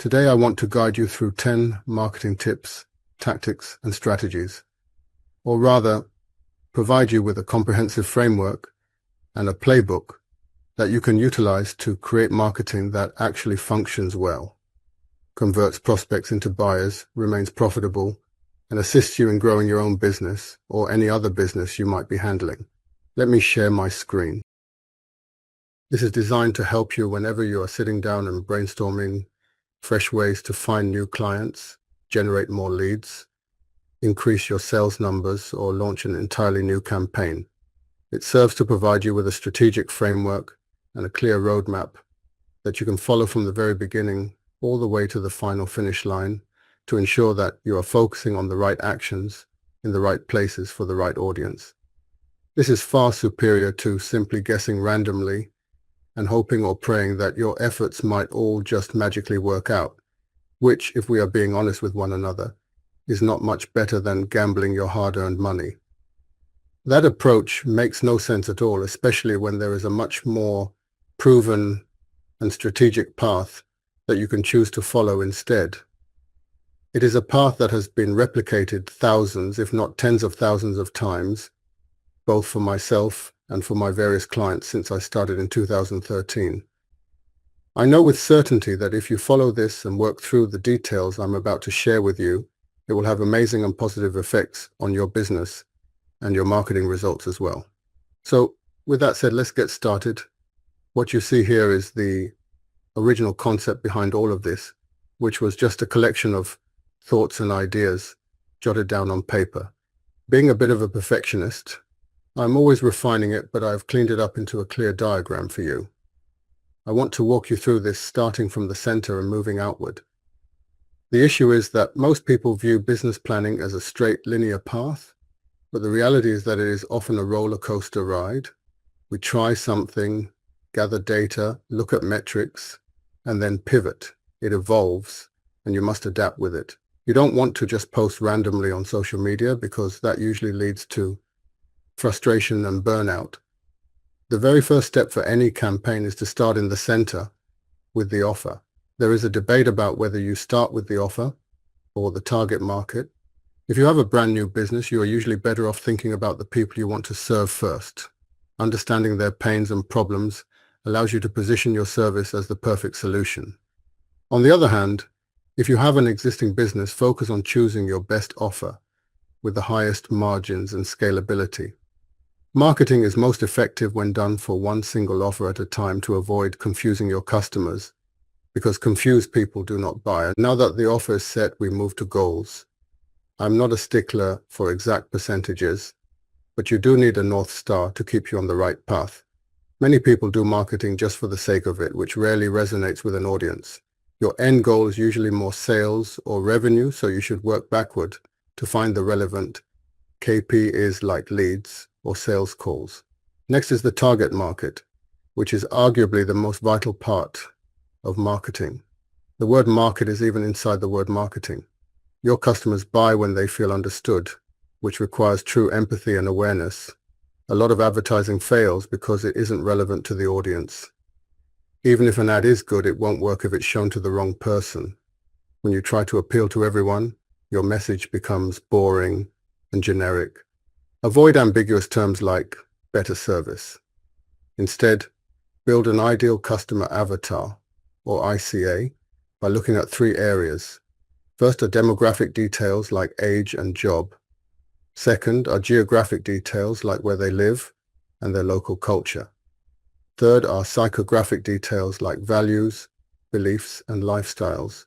Today I want to guide you through 10 marketing tips, tactics, and strategies, or rather, provide you with a comprehensive framework and a playbook that you can utilize to create marketing that actually functions well, converts prospects into buyers, remains profitable, and assists you in growing your own business or any other business you might be handling. Let me share my screen. This is designed to help you whenever you are sitting down and brainstorming fresh ways to find new clients, generate more leads, increase your sales numbers, or launch an entirely new campaign. It serves to provide you with a strategic framework and a clear roadmap that you can follow from the very beginning all the way to the final finish line to ensure that you are focusing on the right actions in the right places for the right audience. This is far superior to simply guessing randomly and hoping or praying that your efforts might all just magically work out, which, if we are being honest with one another, is not much better than gambling your hard-earned money. That approach makes no sense at all, especially when there is a much more proven and strategic path that you can choose to follow instead. It is a path that has been replicated thousands, if not tens of thousands of times, both for myself and for my various clients since I started in 2013. I know with certainty that if you follow this and work through the details I'm about to share with you, it will have amazing and positive effects on your business and your marketing results as well. So with that said, let's get started. What you see here is the original concept behind all of this, which was just a collection of thoughts and ideas jotted down on paper. Being a bit of a perfectionist, I'm always refining it, but I've cleaned it up into a clear diagram for you. I want to walk you through this starting from the center and moving outward. The issue is that most people view business planning as a straight linear path, but the reality is that it is often a roller coaster ride. We try something, gather data, look at metrics, and then pivot. It evolves, and you must adapt with it. You don't want to just post randomly on social media because that usually leads to frustration and burnout. The very first step for any campaign is to start in the center with the offer. There is a debate about whether you start with the offer or the target market. If you have a brand new business, you are usually better off thinking about the people you want to serve first. Understanding their pains and problems allows you to position your service as the perfect solution. On the other hand, if you have an existing business, focus on choosing your best offer with the highest margins and scalability. Marketing is most effective when done for one single offer at a time to avoid confusing your customers, because confused people do not buy. Now that the offer is set, we move to goals. I'm not a stickler for exact percentages, but you do need a North Star to keep you on the right path. Many people do marketing just for the sake of it, which rarely resonates with an audience. Your end goal is usually more sales or revenue, so you should work backward to find the relevant KPIs like leads or sales calls. Next is the target market, which is arguably the most vital part of marketing. The word market is even inside the word marketing. Your customers buy when they feel understood, which requires true empathy and awareness. A lot of advertising fails because it isn't relevant to the audience. Even if an ad is good, it won't work if it's shown to the wrong person. When you try to appeal to everyone, your message becomes boring and generic. Avoid ambiguous terms like better service. Instead, build an ideal customer avatar, or ICA, by looking at three areas. First are demographic details like age and job. Second are geographic details like where they live and their local culture. Third are psychographic details like values, beliefs, and lifestyles.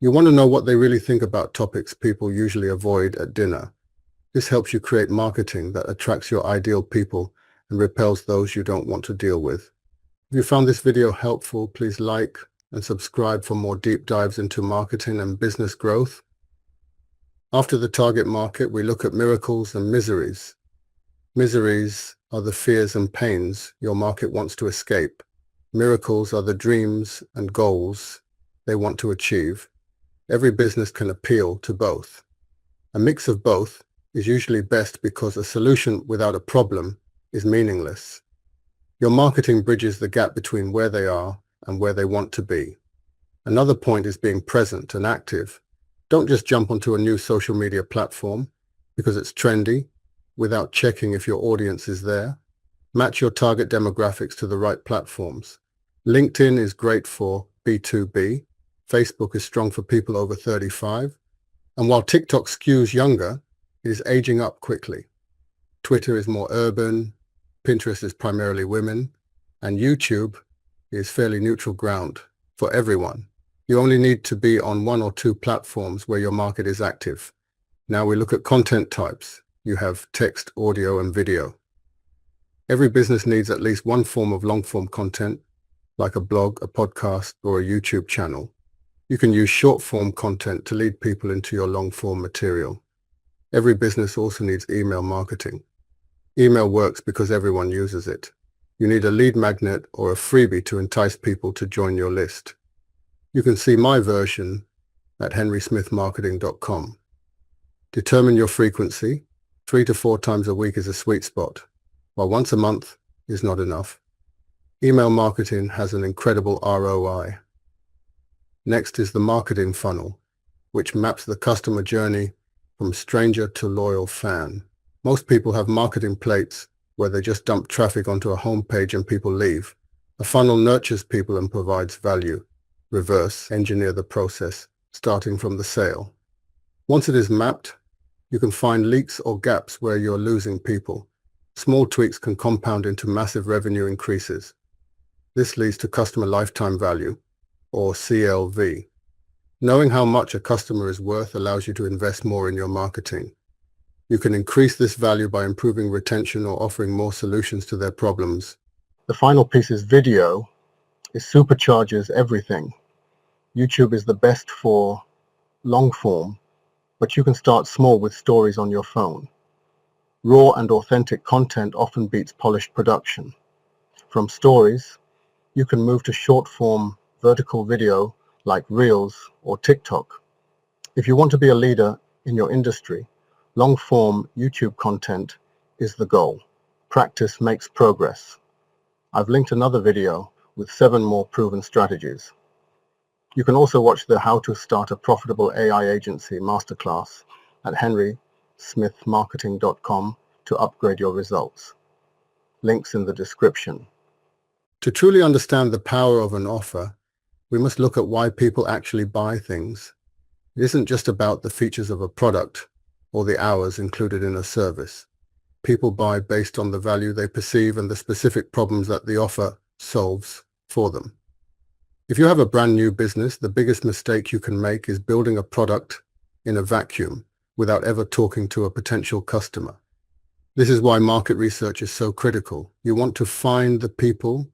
You want to know what they really think about topics people usually avoid at dinner. This helps you create marketing that attracts your ideal people and repels those you don't want to deal with. If you found this video helpful, please like and subscribe for more deep dives into marketing and business growth. After the target market, we look at miracles and miseries. Miseries are the fears and pains your market wants to escape. Miracles are the dreams and goals they want to achieve. Every business can appeal to both. A mix of both is usually best because a solution without a problem is meaningless. Your marketing bridges the gap between where they are and where they want to be. Another point is being present and active. Don't just jump onto a new social media platform because it's trendy without checking if your audience is there. Match your target demographics to the right platforms. LinkedIn is great for B2B. Facebook is strong for people over 35. And while TikTok skews younger, it is aging up quickly. Twitter is more urban. Pinterest is primarily women. And YouTube is fairly neutral ground for everyone. You only need to be on one or two platforms where your market is active. Now we look at content types. You have text, audio, and video. Every business needs at least one form of long-form content, like a blog, a podcast, or a YouTube channel. You can use short-form content to lead people into your long-form material. Every business also needs email marketing. Email works because everyone uses it. You need a lead magnet or a freebie to entice people to join your list. You can see my version at henrysmithmarketing.com. Determine your frequency. 3 to 4 times a week is a sweet spot, while once a month is not enough. Email marketing has an incredible ROI. Next is the marketing funnel, which maps the customer journey from stranger to loyal fan. Most people have marketing plates where they just dump traffic onto a homepage and people leave. A funnel nurtures people and provides value. Reverse engineer the process, starting from the sale. Once it is mapped, you can find leaks or gaps where you're losing people. Small tweaks can compound into massive revenue increases. This leads to customer lifetime value, or CLV. Knowing how much a customer is worth allows you to invest more in your marketing. You can increase this value by improving retention or offering more solutions to their problems. The final piece is video. It supercharges everything. YouTube is the best for long form, but you can start small with stories on your phone. Raw and authentic content often beats polished production. From stories, you can move to short-form vertical video like Reels or TikTok. If you want to be a leader in your industry, long-form YouTube content is the goal. Practice makes progress. I've linked another video with 7 more proven strategies. You can also watch the How to Start a Profitable AI Agency masterclass at henrysmithmarketing.com to upgrade your results. Links in the description. To truly understand the power of an offer, we must look at why people actually buy things. It isn't just about the features of a product or the hours included in a service. People buy based on the value they perceive and the specific problems that the offer solves for them. If you have a brand new business, the biggest mistake you can make is building a product in a vacuum without ever talking to a potential customer. This is why market research is so critical. You want to find the people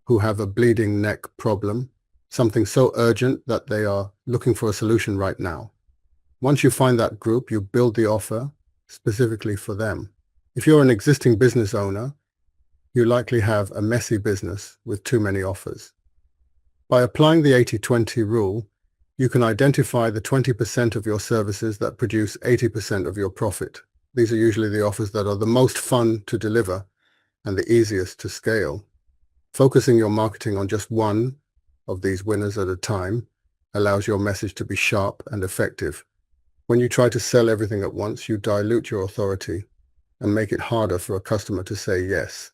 who have a bleeding neck problem, something so urgent that they are looking for a solution right now. Once you find that group, you build the offer specifically for them. If you're an existing business owner, you likely have a messy business with too many offers. By applying the 80-20 rule, you can identify the 20% of your services that produce 80% of your profit. These are usually the offers that are the most fun to deliver and the easiest to scale. Focusing your marketing on just one of these winners at a time allows your message to be sharp and effective. When you try to sell everything at once, you dilute your authority and make it harder for a customer to say yes.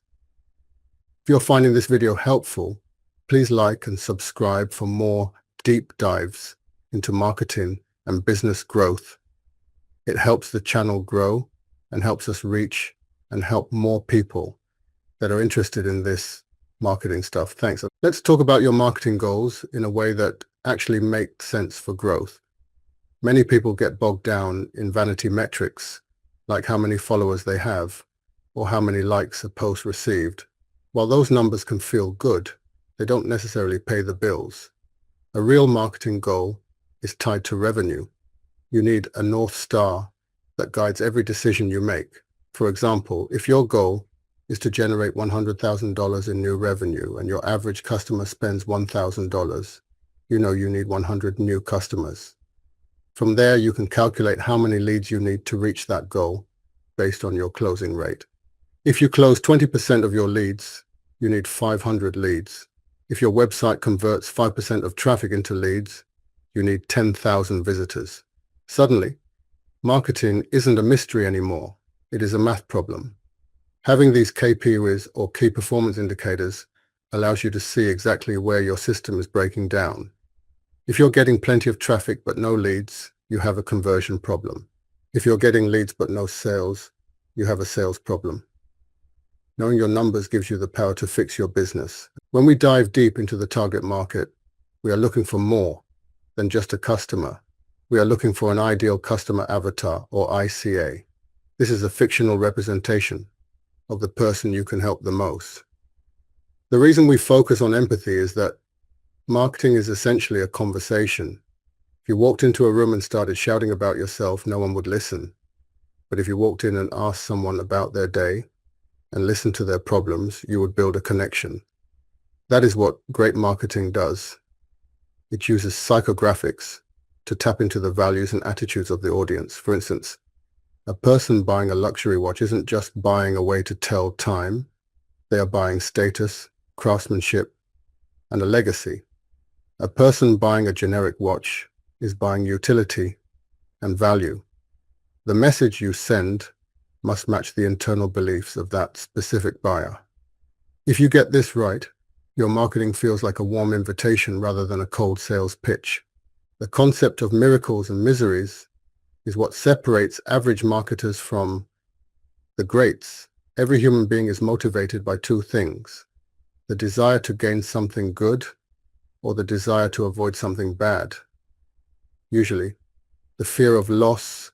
If you're finding this video helpful, please like and subscribe for more deep dives into marketing and business growth. It helps the channel grow and helps us reach and help more people that are interested in this marketing stuff. Thanks. Let's talk about your marketing goals in a way that actually makes sense for growth. Many people get bogged down in vanity metrics, like how many followers they have or how many likes a post received. While those numbers can feel good, they don't necessarily pay the bills. A real marketing goal is tied to revenue. You need a North Star that guides every decision you make. For example, if your goal is to generate $100,000 in new revenue and your average customer spends $1,000, you know you need 100 new customers. From there, you can calculate how many leads you need to reach that goal based on your closing rate. If you close 20% of your leads, you need 500 leads. If your website converts 5% of traffic into leads, you need 10,000 visitors. Suddenly, marketing isn't a mystery anymore. It is a math problem. Having these KPIs or key performance indicators allows you to see exactly where your system is breaking down. If you're getting plenty of traffic but no leads, you have a conversion problem. If you're getting leads but no sales, you have a sales problem. Knowing your numbers gives you the power to fix your business. When we dive deep into the target market, we are looking for more than just a customer. We are looking for an ideal customer avatar, or ICA. This is a fictional representation of the person you can help the most. The reason we focus on empathy is that marketing is essentially a conversation. If you walked into a room and started shouting about yourself, no one would listen. But if you walked in and asked someone about their day and listened to their problems, you would build a connection. That is what great marketing does. It uses psychographics to tap into the values and attitudes of the audience. For instance, a person buying a luxury watch isn't just buying a way to tell time. They are buying status, craftsmanship, and a legacy. A person buying a generic watch is buying utility and value. The message you send must match the internal beliefs of that specific buyer. If you get this right, your marketing feels like a warm invitation rather than a cold sales pitch. The concept of miracles and miseries is what separates average marketers from the greats. Every human being is motivated by two things: the desire to gain something good or the desire to avoid something bad. Usually, the fear of loss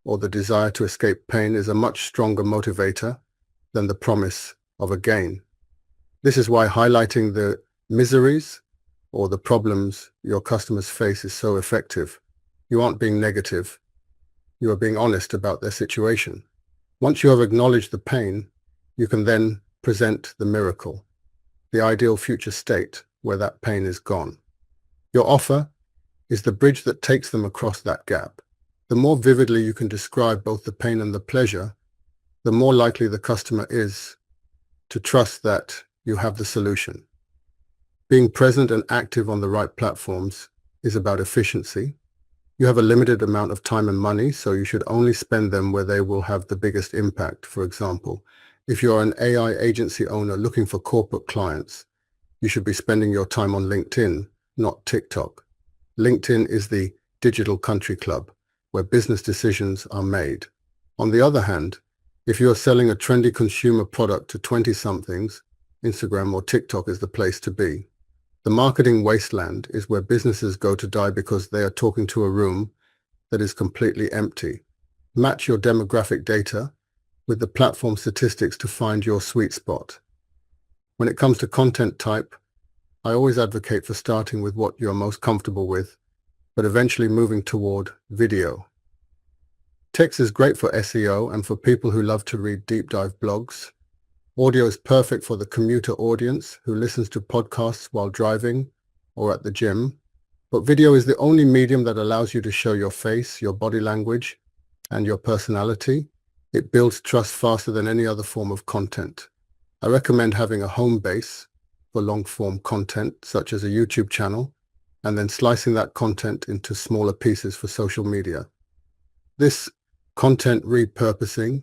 or the desire to escape pain is a much stronger motivator than the promise of a gain. This is why highlighting the miseries or the problems your customers face is so effective. You aren't being negative. You are being honest about their situation. Once you have acknowledged the pain, you can then present the miracle, the ideal future state where that pain is gone. Your offer is the bridge that takes them across that gap. The more vividly you can describe both the pain and the pleasure, the more likely the customer is to trust that you have the solution. Being present and active on the right platforms is about efficiency. You have a limited amount of time and money, so you should only spend them where they will have the biggest impact. For example, if you're an AI agency owner looking for corporate clients, you should be spending your time on LinkedIn, not TikTok. LinkedIn is the digital country club where business decisions are made. On the other hand, if you are selling a trendy consumer product to 20-somethings, Instagram or TikTok is the place to be. The marketing wasteland is where businesses go to die because they are talking to a room that is completely empty. Match your demographic data with the platform statistics to find your sweet spot. When it comes to content type, I always advocate for starting with what you're most comfortable with, but eventually moving toward video. Text is great for SEO and for people who love to read deep dive blogs. Audio is perfect for the commuter audience who listens to podcasts while driving or at the gym. But video is the only medium that allows you to show your face, your body language, and your personality. It builds trust faster than any other form of content. I recommend having a home base for long-form content, such as a YouTube channel, and then slicing that content into smaller pieces for social media. This content repurposing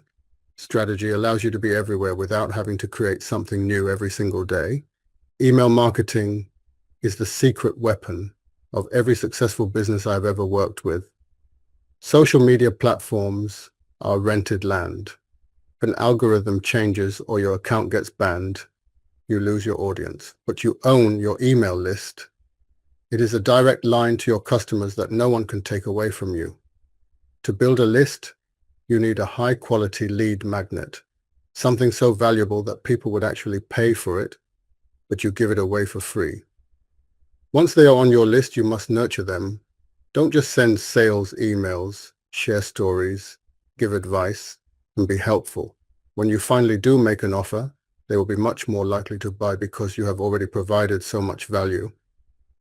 strategy allows you to be everywhere without having to create something new every single day. Email marketing is the secret weapon of every successful business I've ever worked with. Social media platforms are rented land. If an algorithm changes or your account gets banned, you lose your audience, but you own your email list. It is a direct line to your customers that no one can take away from you. To build a list, you need a high-quality lead magnet, something so valuable that people would actually pay for it, but you give it away for free. Once they are on your list, you must nurture them. Don't just send sales emails, share stories, give advice, and be helpful. When you finally do make an offer, they will be much more likely to buy because you have already provided so much value.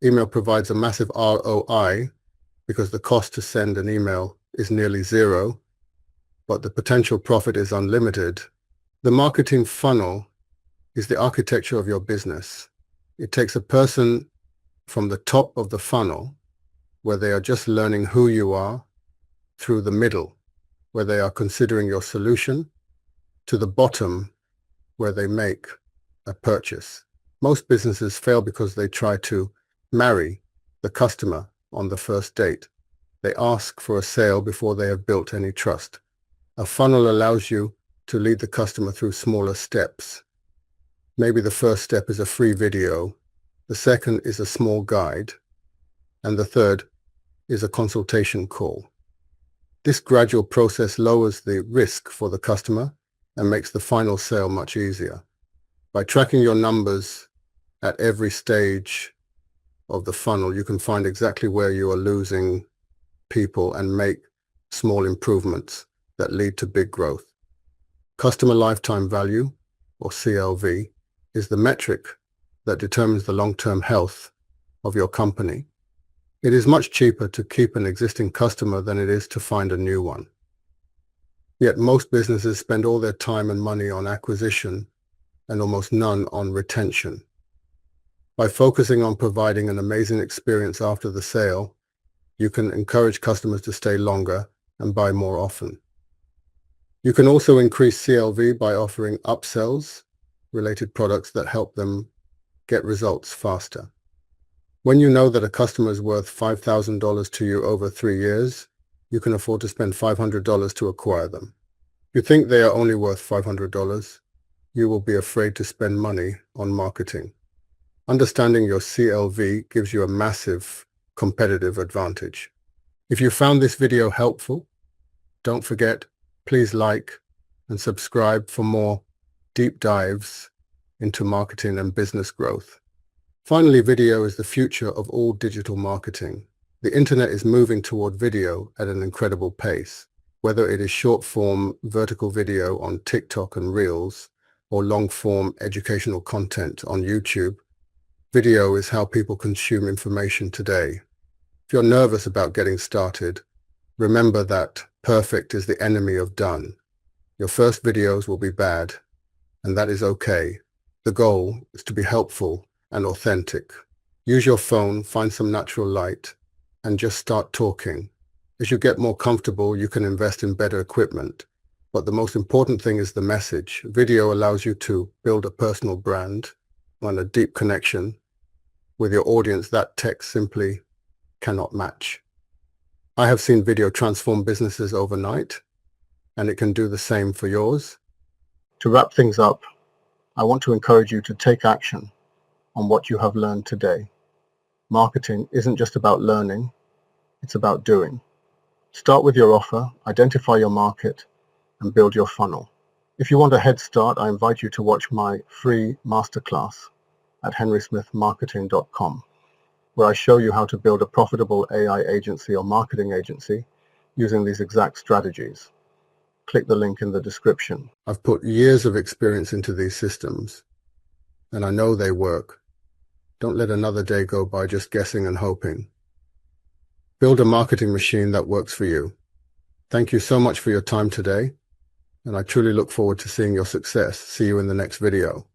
Email provides a massive ROI because the cost to send an email is nearly zero, but the potential profit is unlimited. The marketing funnel is the architecture of your business. It takes a person from the top of the funnel, where they are just learning who you are, through the middle, where they are considering your solution, to the bottom, where they make a purchase. Most businesses fail because they try to marry the customer on the first date. They ask for a sale before they have built any trust. A funnel allows you to lead the customer through smaller steps. Maybe the first step is a free video, the second is a small guide, and the third is a consultation call. This gradual process lowers the risk for the customer and makes the final sale much easier. By tracking your numbers at every stage of the funnel, you can find exactly where you are losing people and make small improvements that lead to big growth. Customer lifetime value, or CLV, is the metric that determines the long-term health of your company. It is much cheaper to keep an existing customer than it is to find a new one. Yet most businesses spend all their time and money on acquisition and almost none on retention. By focusing on providing an amazing experience after the sale, you can encourage customers to stay longer and buy more often. You can also increase CLV by offering upsells, related products that help them get results faster. When you know that a customer is worth $5,000 to you over 3 years, you can afford to spend $500 to acquire them. If you think they are only worth $500, you will be afraid to spend money on marketing. Understanding your CLV gives you a massive competitive advantage. If you found this video helpful, don't forget, please like and subscribe for more deep dives into marketing and business growth. Finally, video is the future of all digital marketing. The internet is moving toward video at an incredible pace. Whether it is short-form vertical video on TikTok and Reels, or long-form educational content on YouTube, video is how people consume information today. If you're nervous about getting started, remember that perfect is the enemy of done. Your first videos will be bad, and that is okay. The goal is to be helpful and authentic. Use your phone, find some natural light, and just start talking. As you get more comfortable, you can invest in better equipment. But the most important thing is the message. Video allows you to build a personal brand and a deep connection with your audience that text simply cannot match. I have seen video transform businesses overnight, and it can do the same for yours. To wrap things up, I want to encourage you to take action on what you have learned today. Marketing isn't just about learning, it's about doing. Start with your offer, identify your market, and build your funnel. If you want a head start, I invite you to watch my free masterclass at henrysmithmarketing.com, where I show you how to build a profitable AI agency or marketing agency using these exact strategies. Click the link in the description. I've put years of experience into these systems, and I know they work. Don't let another day go by just guessing and hoping. Build a marketing machine that works for you. Thank you so much for your time today, and I truly look forward to seeing your success. See you in the next video.